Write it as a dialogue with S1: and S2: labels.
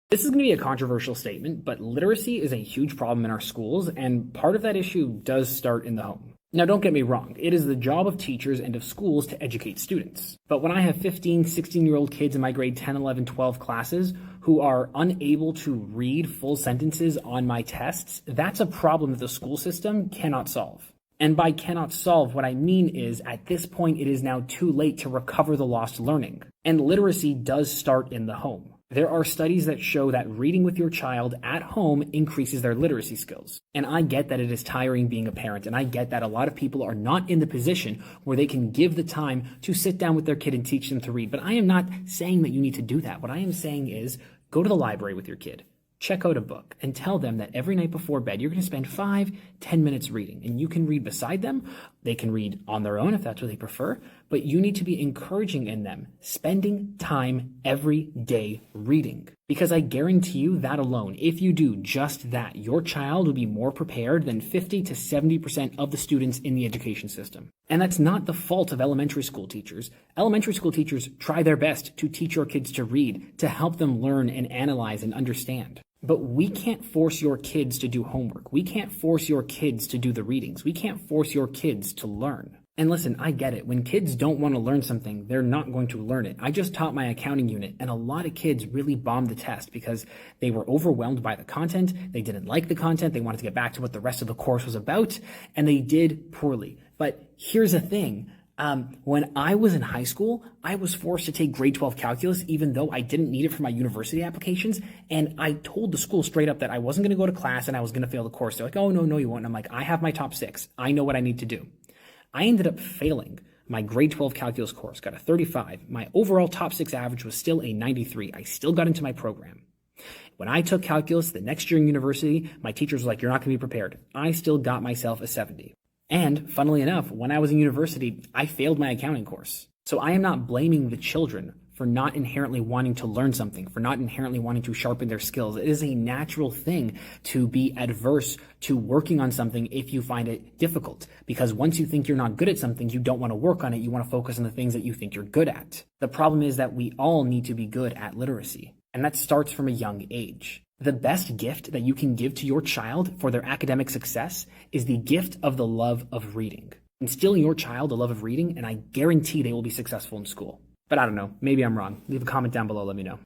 S1: This is going to be a controversial statement, but literacy is a huge problem in our schools, and part of that issue does start in the home. Now, don't get me wrong, it is the job of teachers and of schools to educate students. But when I have 15, 16-year-old kids in my grade 10, 11, 12 classes who are unable to read full sentences on my tests, that's a problem that the school system cannot solve. And by cannot solve, what I mean is at this point, it is now too late to recover the lost learning. And literacy does start in the home. There are studies that show that reading with your child at home increases their literacy skills. And I get that it is tiring being a parent, and I get that a lot of people are not in the position where they can give the time to sit down with their kid and teach them to read. But I am not saying that you need to do that. What I am saying is go to the library with your kid. Check out a book and tell them that every night before bed, you're going to spend 5-10 minutes reading, and you can read beside them. They can read on their own if that's what they prefer, but you need to be encouraging in them, spending time every day reading. Because I guarantee you that alone, if you do just that, your child will be more prepared than 50 to 70% of the students in the education system. And that's not the fault of elementary school teachers. Elementary school teachers try their best to teach your kids to read, to help them learn and analyze and understand. But we can't force your kids to do homework. We can't force your kids to do the readings. We can't force your kids to learn. And listen, I get it. When kids don't want to learn something, they're not going to learn it. I just taught my accounting unit, and a lot of kids really bombed the test because they were overwhelmed by the content. They didn't like the content. They wanted to get back to what the rest of the course was about, and they did poorly. But here's the thing. When I was in high school, I was forced to take grade 12 calculus, even though I didn't need it for my university applications. And I told the school straight up that I wasn't going to go to class and I was going to fail the course. They're like, oh, no, you won't. And I'm like, I have my top 6. I know what I need to do. I ended up failing my grade 12 calculus course, got a 35. My overall top 6 average was still a 93. I still got into my program. When I took calculus the next year in university, my teachers were like, you're not going to be prepared. I still got myself a 70. And funnily enough, when I was in university, I failed my accounting course. So I am not blaming the children for not inherently wanting to learn something, for not inherently wanting to sharpen their skills. It is a natural thing to be adverse to working on something if you find it difficult. Because once you think you're not good at something, you don't want to work on it. You want to focus on the things that you think you're good at. The problem is that we all need to be good at literacy. And that starts from a young age. The best gift that you can give to your child for their academic success is the gift of the love of reading. Instill in your child the love of reading, and I guarantee they will be successful in school. But I don't know. Maybe I'm wrong. Leave a comment down below. Let me know.